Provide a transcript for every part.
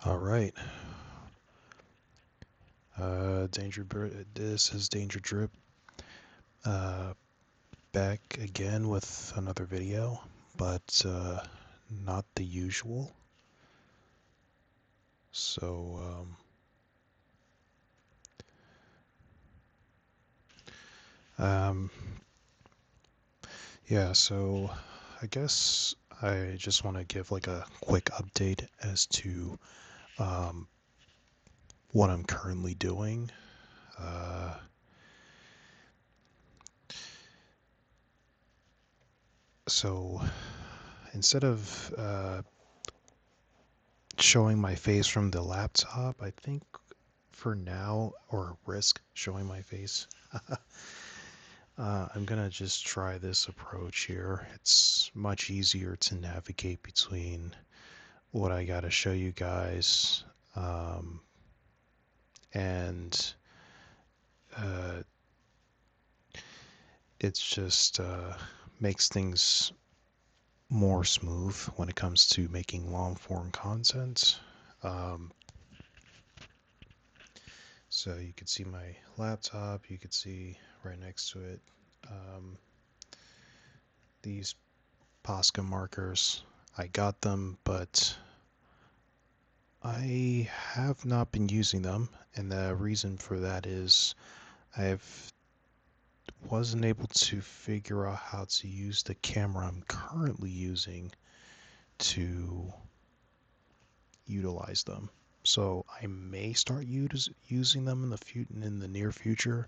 All right. This is DangerDrip. Uh, Back again with another video, but not the usual. So, um, yeah. So I guess I just want to give like a quick update as to um, what I'm currently doing. Uh, so instead of showing my face from the laptop, I think for now, or risk showing my face, I'm gonna just try this approach here. It's much easier to navigate between what I gotta show you guys, um, and uh, it's just makes things more smooth when it comes to making long form content. Um, so you can see my laptop, you can see right next to it these Posca markers. I got them, but I have not been using them, and the reason for that is I wasn't able to figure out how to use the camera I'm currently using to utilize them. So I may start using them in the near future,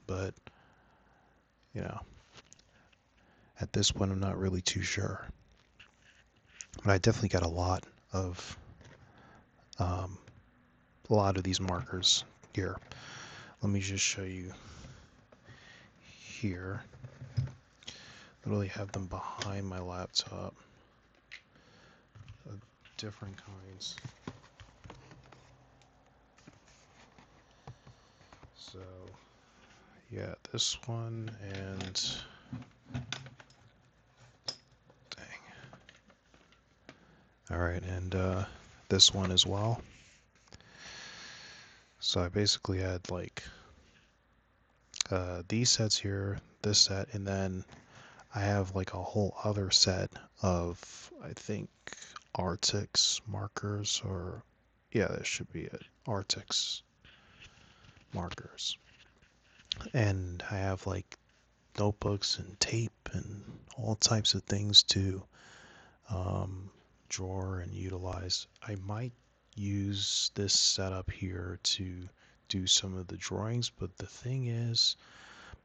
but you know, at this point I'm not really too sure. But I definitely got um, a lot of these markers here. Let me just show you here. Literally have them behind my laptop. Different kinds. So, yeah, this one and dang. All right, and this one as well. So I basically had like these sets here, this set, and then I have like a whole other set of, I think, Arctic's markers, or yeah, that should be it. Arctic's markers. And I have like notebooks and tape and all types of things to um, draw and utilize. I might use this setup here to do some of the drawings, but the thing is,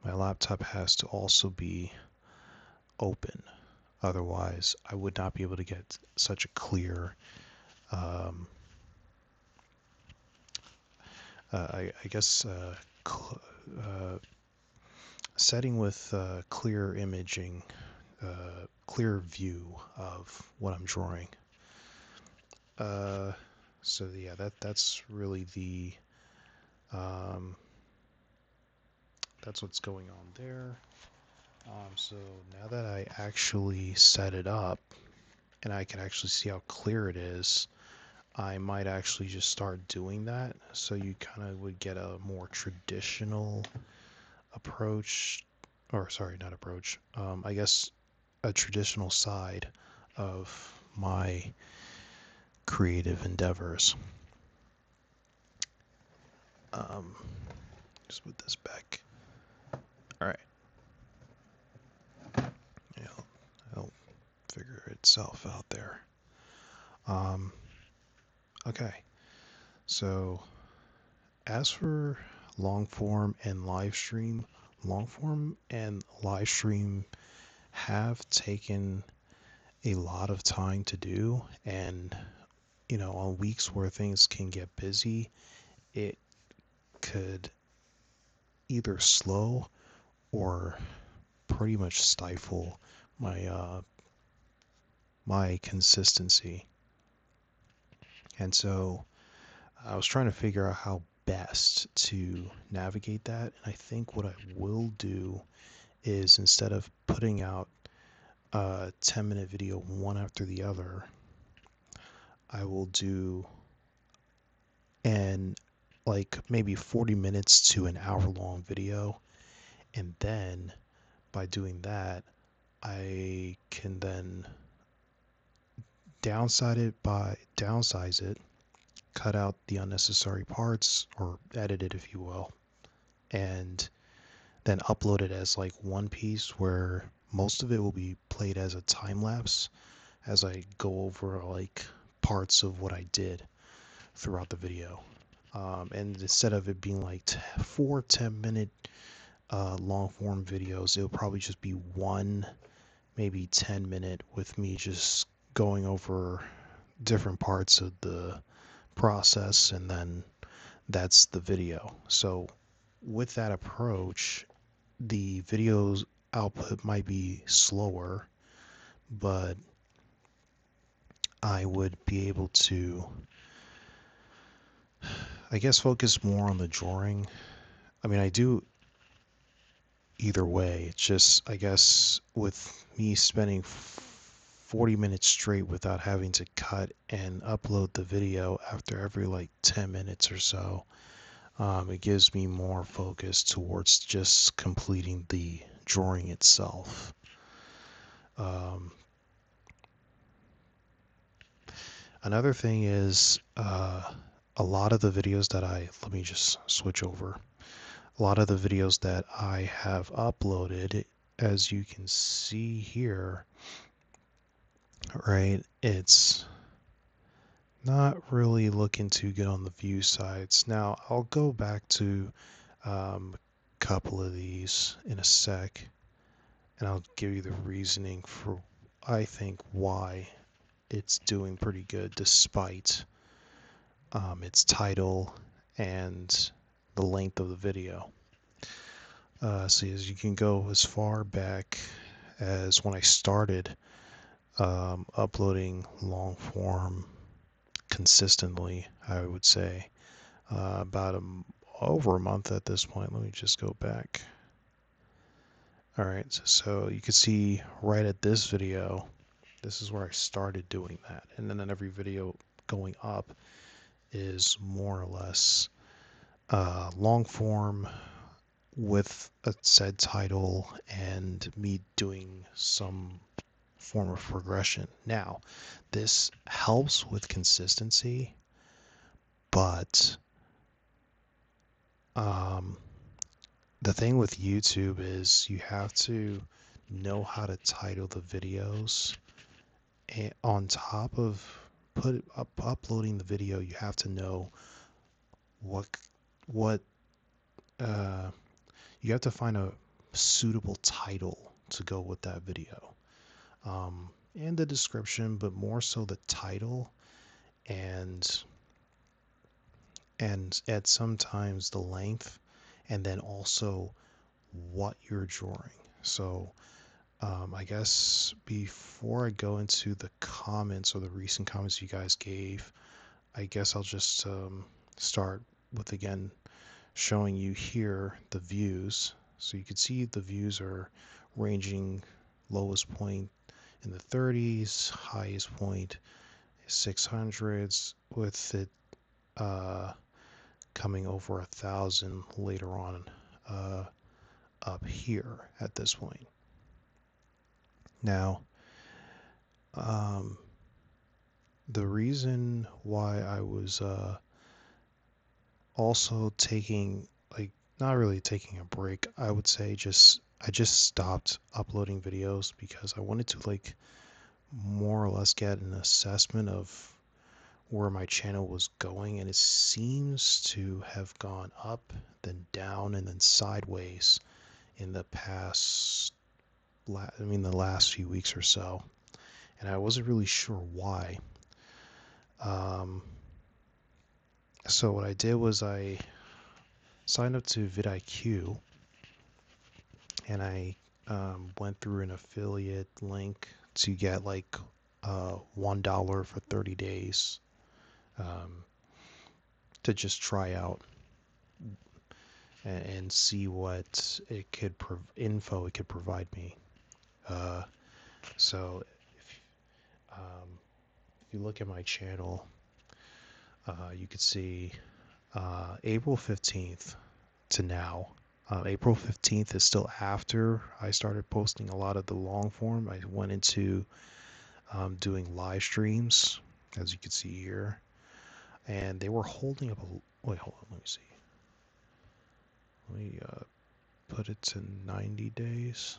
my laptop has to also be open. Otherwise, I would not be able to get such a clear, um, I guess, setting with clear imaging, clear view of what I'm drawing. Uh, so yeah, that's really um, that's what's going on there. So now that I actually set it up and I can actually see how clear it is, I might actually just start doing that. So you kind of would get a more traditional approach, or sorry, not approach. I guess a traditional side of my creative endeavors. Um, just put this back. All right. Yeah, it'll figure itself out there. Um, okay. So as for long form and live stream have taken a lot of time to do, and on weeks where things can get busy, it could either slow or pretty much stifle my consistency. And so I was trying to figure out how best to navigate that. And I think what I will do is, instead of putting out a 10-minute video one after the other, I will do and like maybe 40 minutes to an hour long video. And then by doing that, I can then downsize it, cut out the unnecessary parts or edit it if you will, and then upload it as like one piece where most of it will be played as a time lapse as I go over like parts of what I did throughout the video. And instead of it being like 4 10-minute long form videos, it'll probably just be one, maybe 10-minute with me just going over different parts of the process, and then that's the video. So with that approach, the video's output might be slower, but I would be able to, I guess, focus more on the drawing. I mean, I do either way. It's just, I guess, with me spending 40 minutes straight without having to cut and upload the video after every like 10 minutes or so, it gives me more focus towards just completing the drawing itself. Um, Another thing is a lot of the videos that let me just switch over. A lot of the videos that I have uploaded, as you can see here, right, it's not really looking too good on the view sides. Now, I'll go back to a couple of these in a sec, and I'll give you the reasoning for, I think, why it's doing pretty good despite its title and the length of the video. So as you can go as far back as when I started uploading long form consistently, I would say about over a month at this point. Let me just go back. All right, so you can see right at this video, this is where I started doing that, and then every video going up is more or less long form with a said title and me doing some form of progression. Now, this helps with consistency, but the thing with YouTube is you have to know how to title the videos, and on top of uploading the video, you have to know what you have to find a suitable title to go with that video, and the description, but more so the title, and at sometimes the length, and then also what you're drawing. So I guess before I go into the comments or the recent comments you guys gave, I guess I'll just start with, again, showing you here the views. So you can see the views are ranging lowest point in the 30s, highest point 600s, with it coming over 1,000 later on up here at this point. Now, the reason why I was also taking, like, not really taking a break, I would say I just stopped uploading videos because I wanted to, like, more or less get an assessment of where my channel was going, and it seems to have gone up, then down, and then sideways in the past, the last few weeks or so, and I wasn't really sure why. So what I did was I signed up to VidIQ, and I went through an affiliate link to get like $1 for 30 days to just try out and see what info it could provide me. So if you look at my channel, you could see April 15th to now. April 15th is still after I started posting a lot of the long form. I went into doing live streams, as you can see here, and they were holding up a. Wait, hold on, let me see. Let me put it to 90 days.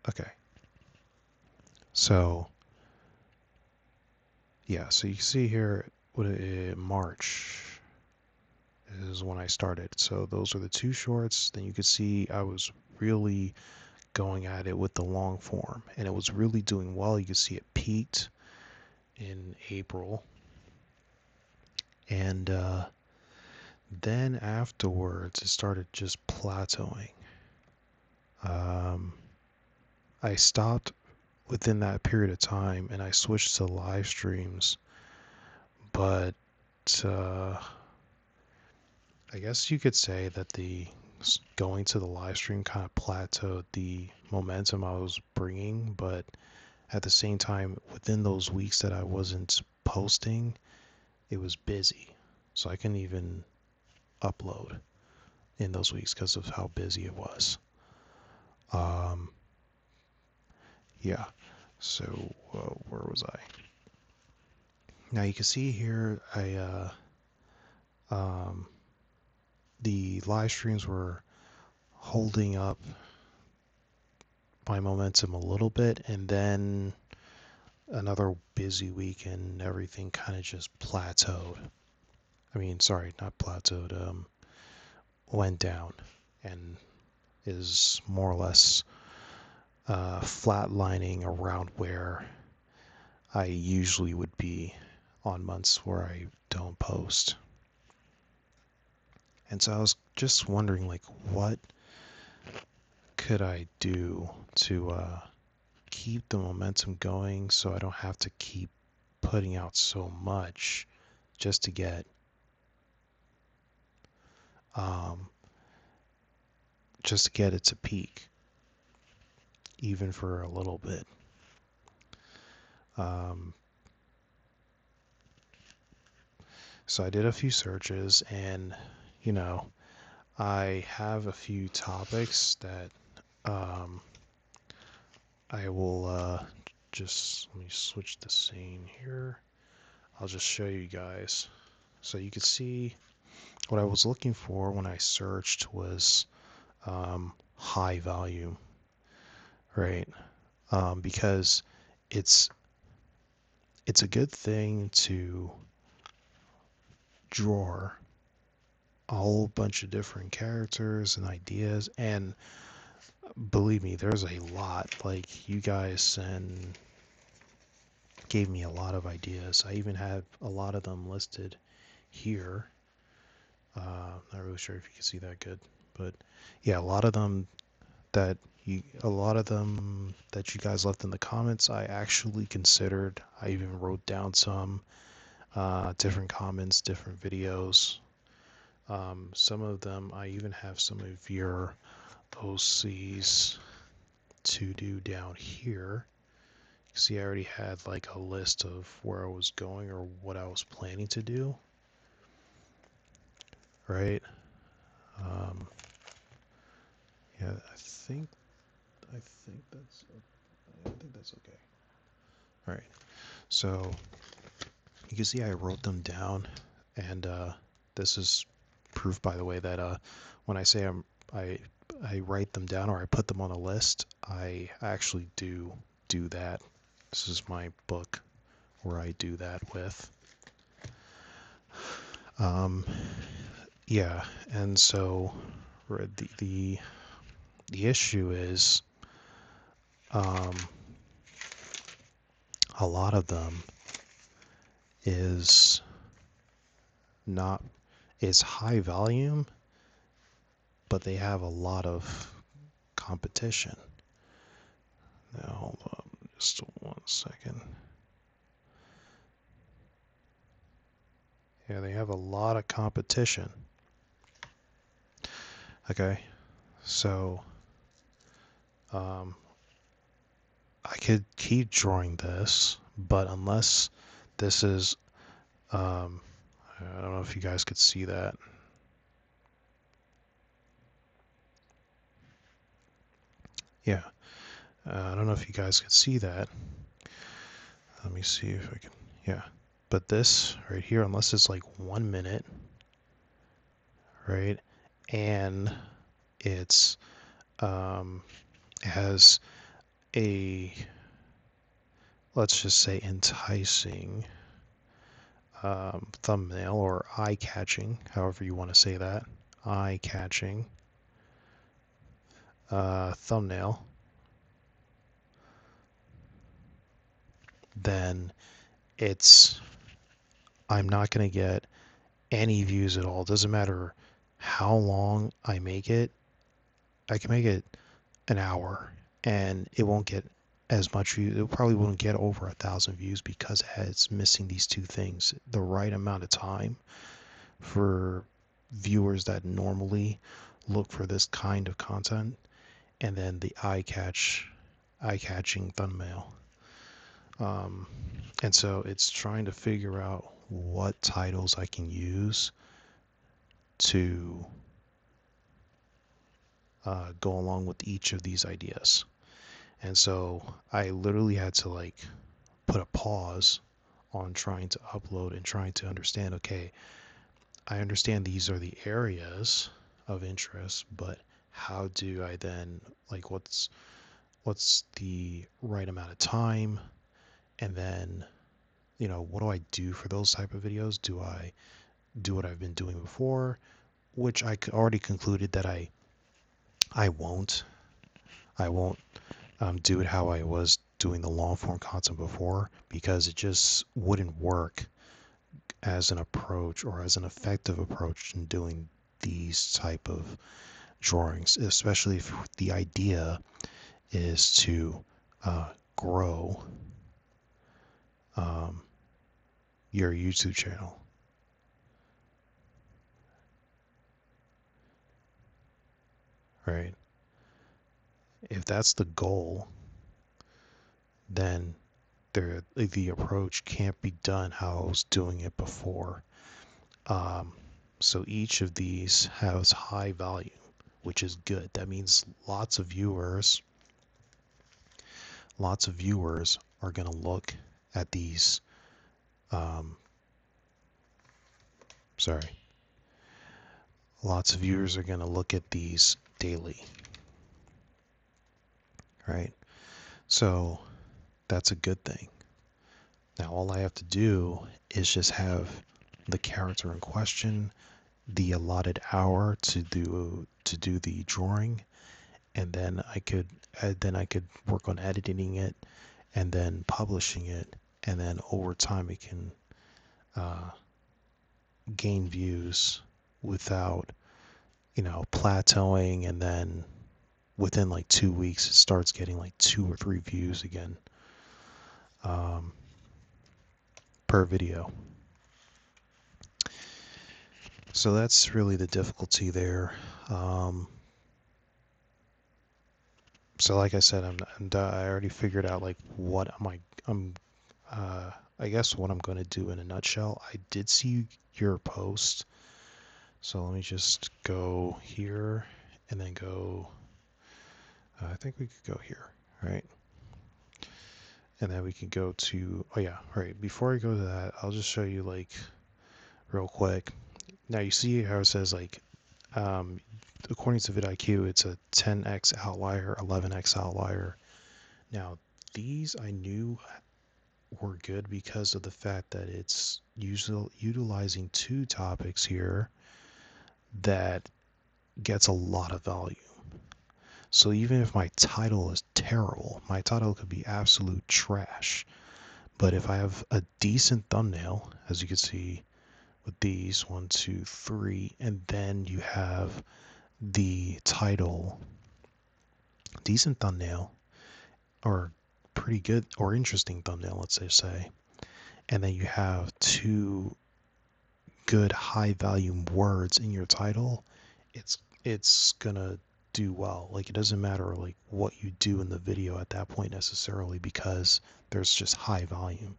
Okay. So, yeah, so you see here, March is when I started. So those are the two shorts. Then you can see I was really going at it with the long form, and it was really doing well. You can see it peaked in April, and then afterwards it started just plateauing. I stopped within that period of time, and I switched to live streams, but uh, I guess you could say that the going to the live stream kind of plateaued the momentum I was bringing, but at the same time, within those weeks that I wasn't posting, it was busy. So I couldn't even upload in those weeks because of how busy it was. Um, yeah. So where was I? Now you can see here, um, the live streams were holding up my momentum a little bit, and then another busy week and everything kind of just plateaued. I mean, sorry, not plateaued, went down and is more or less flatlining around where I usually would be on months where I don't post. And so I was just wondering, like, what could I do to keep the momentum going so I don't have to keep putting out so much just to get um, it to peak, even for a little bit. Um, so I did a few searches, and you know, I have a few topics that I will just let me switch the scene here. I'll just show you guys so you can see what I was looking for when I searched was high volume, right? Because it's a good thing to draw a whole bunch of different characters and ideas, and believe me, there's a lot. Like, you guys gave me a lot of ideas. I even have a lot of them listed here. Not really sure if you can see that good, but yeah, a lot of them that you guys left in the comments, I actually considered. I even wrote down some different comments, different videos. Some of them, I even have some of your OCs to do down here. See, I already had like a list of where I was going or what I was planning to do, right? Um, yeah, I think that's okay. All right, so you can see I wrote them down, and this is proof, by the way, that when I say I write them down or I put them on a list, I actually do that. This is my book where I do that with. Yeah, and so the issue is a lot of them is not is high volume, but they have a lot of competition. Now hold on just 1 second. Yeah, they have a lot of competition. Okay, so I could keep drawing this, but unless this is I don't know if you guys could see that. Yeah, I don't know if you guys could see that. Let me see if I can. Yeah, but this right here, unless it's like 1 minute, right? And it's it has a, let's just say, enticing thumbnail, or eye-catching, however you want to say that, eye-catching thumbnail, then I'm not going to get any views at all. It doesn't matter how long I make it. I can make it an hour and it won't get as much views. It probably won't get over 1,000 views because it's missing these two things: the right amount of time for viewers that normally look for this kind of content, and then the eye-catching thumbnail. And so it's trying to figure out what titles I can use to go along with each of these ideas. And so I literally had to like put a pause on trying to upload and trying to understand, okay, I understand these are the areas of interest, but how do I then, like, what's the right amount of time? And then, what do I do for those type of videos? Do I do what I've been doing before, which I already concluded that I won't. I won't do it how I was doing the long form content before, because it just wouldn't work as an approach or as an effective approach in doing these type of drawings, especially if the idea is to grow um, your YouTube channel. Right? If that's the goal, then the approach can't be done how I was doing it before. So each of these has high value, which is good. That means lots of viewers are going to look at these. Sorry. Lots of viewers are going to look at these daily, right? So that's a good thing. Now all I have to do is just have the character in question, the allotted hour to do the drawing, and then I could work on editing it and then publishing it, and then over time it can gain views without plateauing, and then within like 2 weeks it starts getting like 2 or 3 views again per video. So that's really the difficulty there. So like I said, I already figured out like what I guess what I'm going to do in a nutshell. I did see your post, so let me just go here and then go. I think we could go here, right? And then we can go to, oh yeah, right. Before I go to that, I'll just show you like real quick. Now you see how it says like, according to VidIQ, it's a 10x outlier, 11x outlier. Now these I knew were good because of the fact that it's utilizing two topics here that gets a lot of value. So even if my title is terrible, my title could be absolute trash. But if I have a decent thumbnail, as you can see with these, 1, 2, 3, and then you have the title, decent thumbnail, or pretty good or interesting thumbnail, let's say, and then you have two good high volume words in your title, it's gonna do well. Like, it doesn't matter like what you do in the video at that point necessarily, because there's just high volume.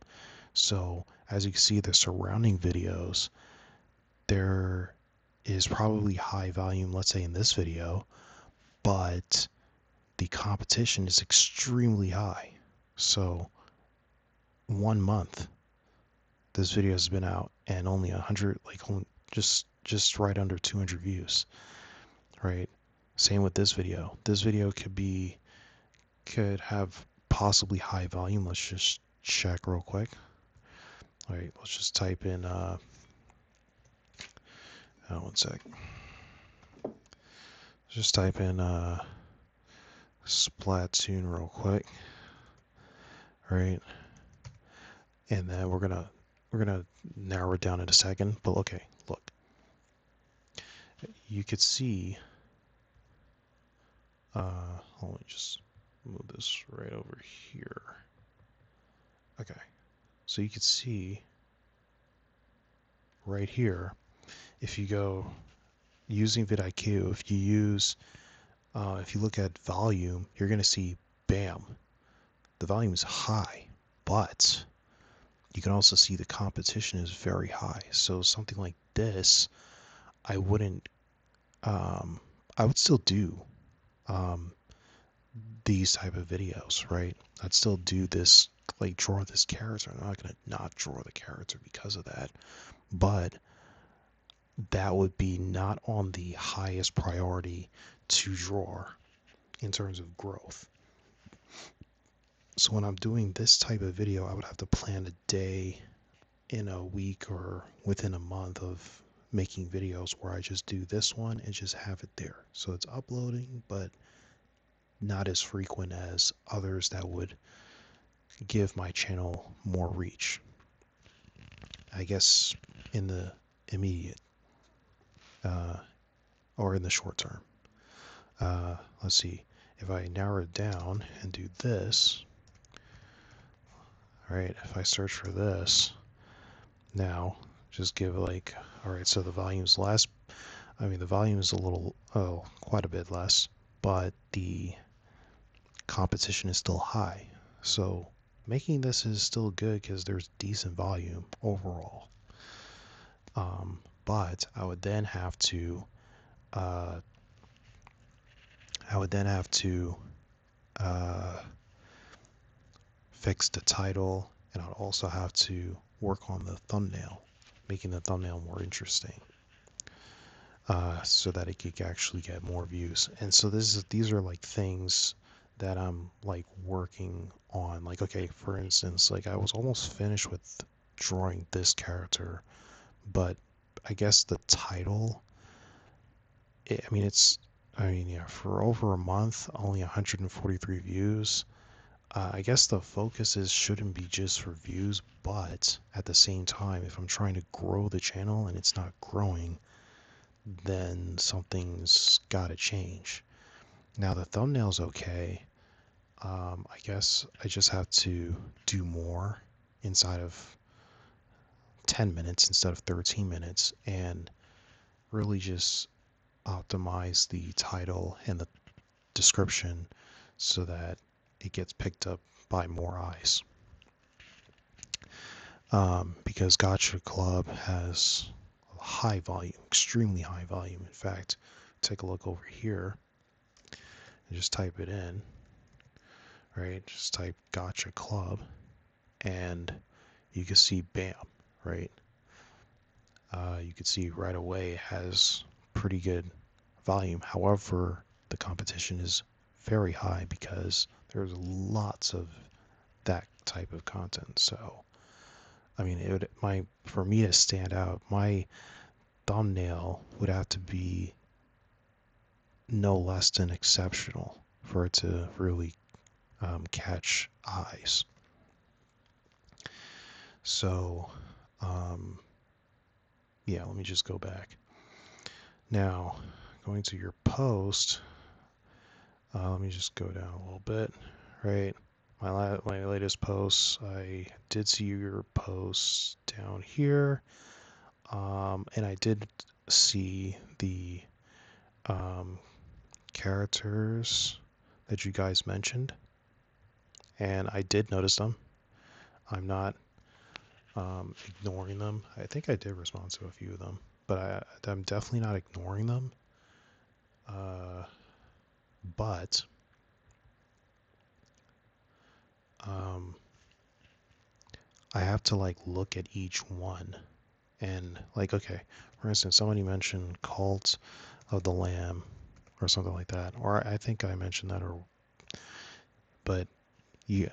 So as you can see, the surrounding videos there is probably high volume, let's say in this video, but the competition is extremely high. So 1 month this video has been out and only 100, like just right under 200 views, right? Same with this video. This video could have possibly high volume. Let's just check real quick. All right, let's just type in one sec. Just type in Splatoon real quick. All right, and then we're gonna narrow it down in a second. But okay, look, you could see. Let me just move this right over here. Okay, so you could see right here, if you go using VidIQ, if you look at volume, you're going to see, bam, the volume is high, but you can also see the competition is very high. So something like this, I wouldn't, I would still do these type of videos, right? I'd still do this, like draw this character. I'm not going to not draw the character because of that, but that would be not on the highest priority to draw in terms of growth. So when I'm doing this type of video, I would have to plan a day in a week or within a month of making videos where I just do this one and just have it there. So it's uploading, but not as frequent as others that would give my channel more reach. I guess in the immediate or in the short term. Let's see, if I narrow it down and do this, all right, if I search for this, now just give like, all right, so the volume's less. I mean, the volume is a little, quite a bit less, but the competition is still high. So making this is still good because there's decent volume overall. But I would then have to, fix the title, and I'd also have to work on the thumbnail, making the thumbnail more interesting, so that it could actually get more views. And so these are like things that I'm like working on. Like, okay, for instance, like I was almost finished with drawing this character, but I guess the title, yeah, for over a month, only 143 views. I guess the focus shouldn't be just for views, but at the same time, if I'm trying to grow the channel and it's not growing, then something's got to change. Now the thumbnail's okay. I guess I just have to do more inside of 10 minutes instead of 13 minutes and really just optimize the title and the description so that it gets picked up by more eyes. Because Gacha Club has high volume, extremely high volume. In fact, take a look over here and just type it in, right? Just type Gacha Club and you can see, bam, right? You can see right away it has pretty good volume. However, the competition is very high because there's lots of that type of content. So, I mean, for me to stand out, my thumbnail would have to be no less than exceptional for it to really catch eyes. So, yeah, let me just go back. Now, going to your post, let me just go down a little bit, right? My latest posts, I did see your posts down here, and I did see the characters that you guys mentioned, and I did notice them. I'm not ignoring them. I think I did respond to a few of them, but I'm definitely not ignoring them. But um, I have to like look at each one and like, okay, for instance, somebody mentioned Cult of the Lamb or something like that, or I think I mentioned that, or but you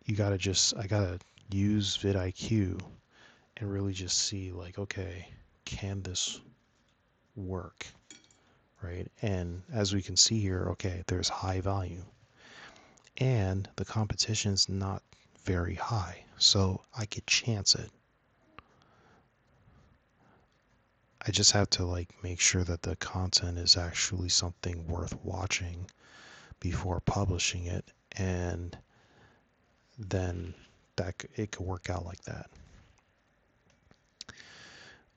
you gotta just I gotta use vidIQ and really just see like, okay, can this work, right? And as we can see here, okay, there's high value and the competition's not very high, so I could chance it. I just have to like make sure that the content is actually something worth watching before publishing it, and then it could work out like that.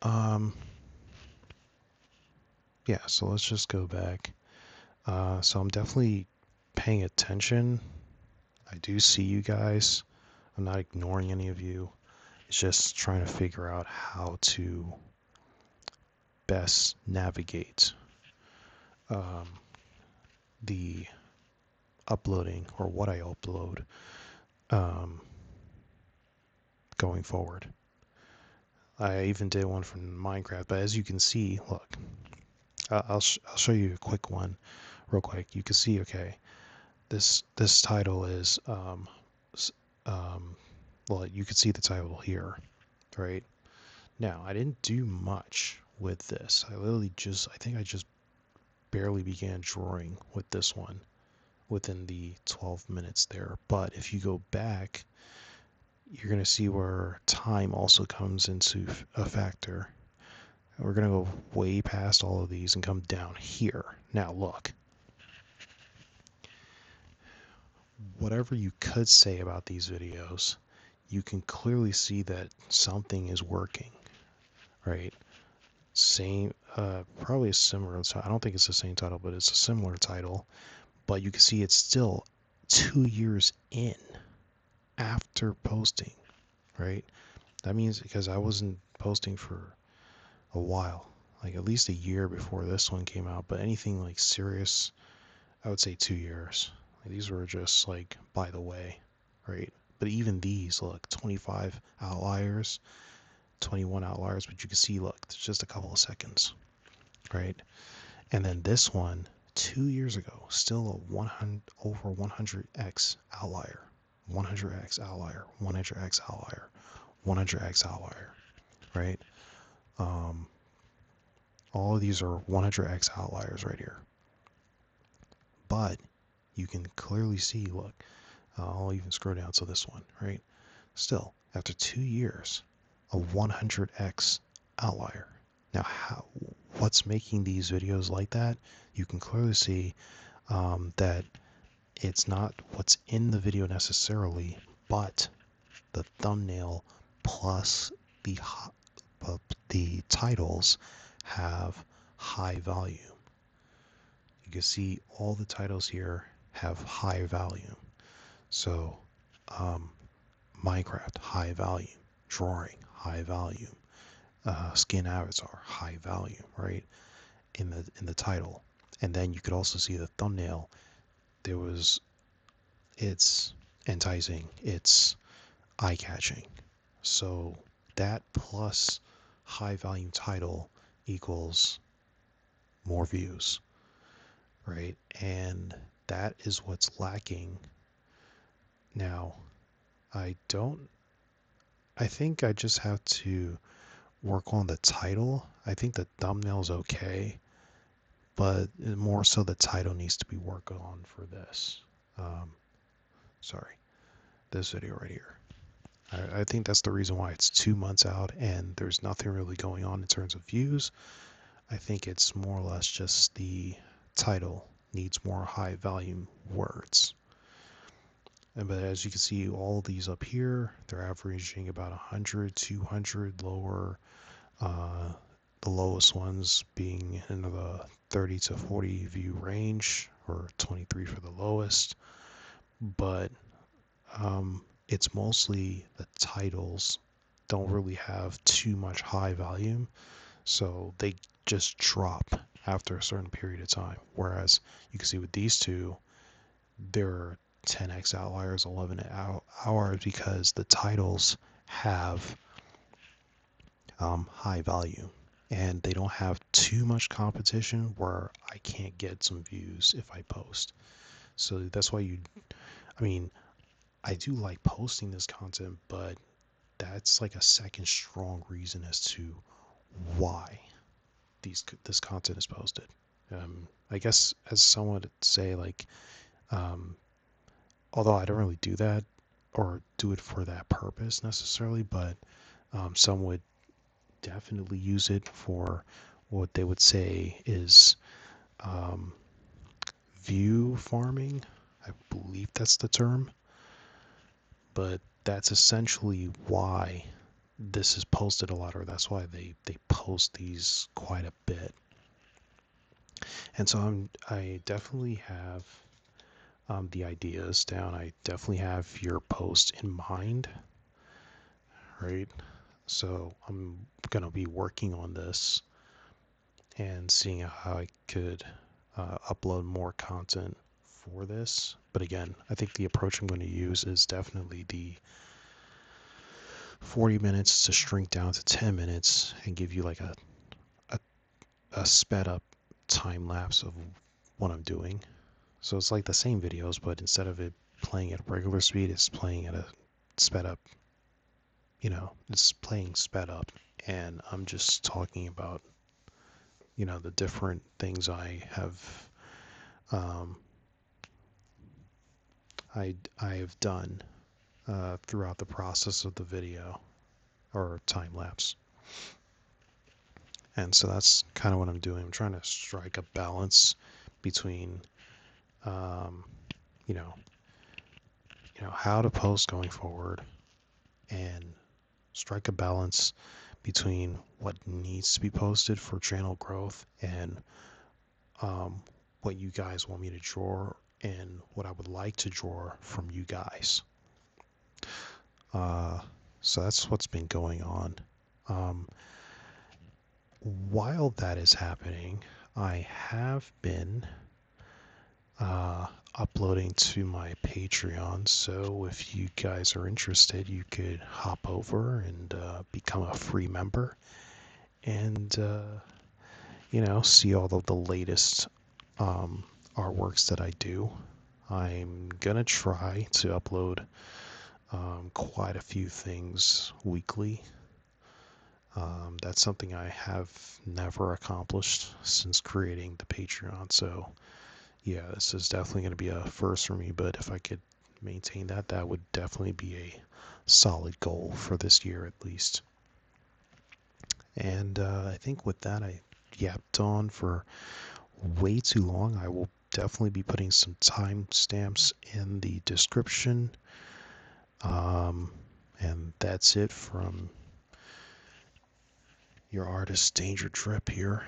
Um, yeah, so let's just go back. So I'm definitely paying attention. I do see you guys. I'm not ignoring any of you. It's just trying to figure out how to best navigate um, the uploading or what I upload um, going forward. I even did one from Minecraft, but as you can see, look, I'll show you a quick one real quick. You can see, okay, this title is um, well, you can see the title here, right? Now, I didn't do much with this. I think I just barely began drawing with this one within the 12 minutes there. But if you go back, you're going to see where time also comes into a factor. We're going to go way past all of these and come down here. Now, look. Whatever you could say about these videos, you can clearly see that something is working, right? Same, probably a similar, I don't think it's the same title, but it's a similar title. But you can see it's still 2 years in after posting, right? That means because I wasn't posting for a while, like at least a year before this one came out, but anything like serious, I would say 2 years. Like, these were just like by the way, right? But even these, look, 25 outliers, 21 outliers, but you can see, look, it's just a couple of seconds, right? And then this one, 2 years ago, still a 100 over 100x outlier, 100x outlier, 100x outlier, 100x outlier, right? Um, all of these are 100x outliers right here. But you can clearly see, look, I'll even scroll down to this one, right? Still, after 2 years, a 100x outlier. Now, what's making these videos like that? You can clearly see that it's not what's in the video necessarily, but the thumbnail plus the the titles have high value. You can see all the titles here have high value. So, Minecraft, high value. Drawing, high value. Skin avatar, high value, right? In the title. And then you could also see the thumbnail. It's enticing, it's eye-catching. So that plus high value title equals more views, right? And that is what's lacking. Now, I think I just have to work on the title. I think the thumbnail's okay, but more so the title needs to be worked on for this. Sorry, this video right here. I think that's the reason why it's 2 months out and there's nothing really going on in terms of views. I think it's more or less just the title needs more high value words. But as you can see, all of these up here, they're averaging about 100, 200 lower. The lowest ones being in the 30 to 40 view range, or 23 for the lowest. But it's mostly the titles don't really have too much high volume. So they just drop after a certain period of time. Whereas you can see with these two, they're 10x outliers, 11 hours because the titles have high value and they don't have too much competition where I can't get some views if I post. So that's why I mean, I do like posting this content, but that's like a second strong reason as to why this content is posted. I guess as someone would say, like, um, although I don't really do that or do it for that purpose necessarily, but some would definitely use it for what they would say is um, view farming. I believe that's the term, but that's essentially why this is posted a lot, or that's why they post these quite a bit. And so I definitely have the ideas down. I definitely have your post in mind, right? So I'm gonna be working on this and seeing how I could upload more content for this. But again, I think the approach I'm going to use is definitely the 40 minutes to shrink down to 10 minutes and give you like a, a sped up time lapse of what I'm doing. So it's like the same videos, but instead of it playing at regular speed, it's playing at a sped up, it's playing sped up. And I'm just talking about, the different things I have, um, I have done throughout the process of the video or time lapse. And so that's kind of what I'm doing. I'm trying to strike a balance between, um, you know, how to post going forward and strike a balance between what needs to be posted for channel growth and what you guys want me to draw and what I would like to draw from you guys. So that's what's been going on. While that is happening, I have been uploading to my Patreon. So if you guys are interested, you could hop over and become a free member and, see all of the latest artworks that I do. I'm going to try to upload quite a few things weekly. That's something I have never accomplished since creating the Patreon. So, yeah, this is definitely going to be a first for me. But if I could maintain that, that would definitely be a solid goal for this year at least. And I think with that, I yapped on for way too long. I will definitely be putting some timestamps in the description. And that's it from your artist DangerDrip here.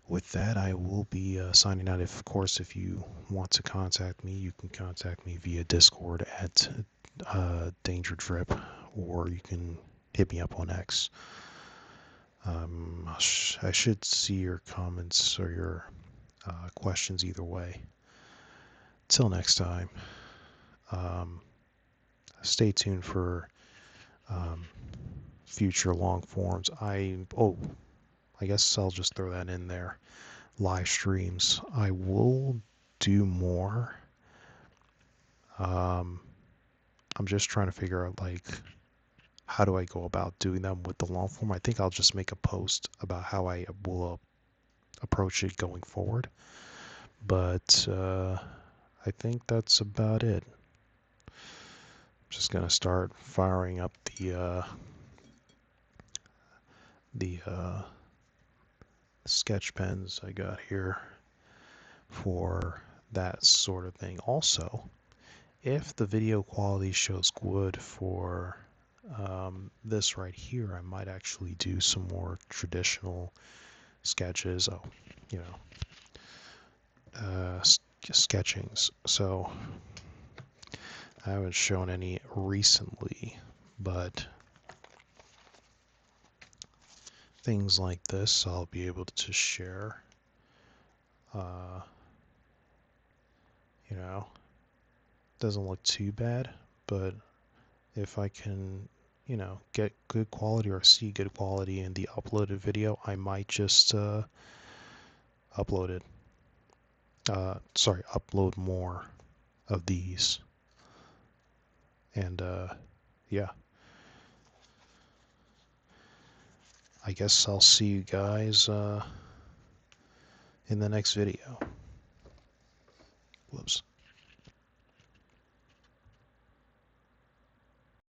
With that, I will be signing out. Of course, if you want to contact me, you can contact me via Discord at DangerDrip, or you can hit me up on X. I should see your comments or your questions either way. Till next time, stay tuned for future long forms. I guess I'll just throw that in there. Live streams. I will do more. I'm just trying to figure out like how do I go about doing them with the long form. I think I'll just make a post about how I will approach it going forward. But I think that's about it. I'm just gonna start firing up the sketch pens I got here for that sort of thing. Also, if the video quality shows good for this right here, I might actually do some more traditional sketches. Oh, you know, sketchings. So I haven't shown any recently, but things like this I'll be able to share. Uh, you know, doesn't look too bad, but if I can, get good quality or see good quality in the uploaded video, I might just upload it. Sorry, upload more of these. And yeah, I guess I'll see you guys in the next video. Whoops.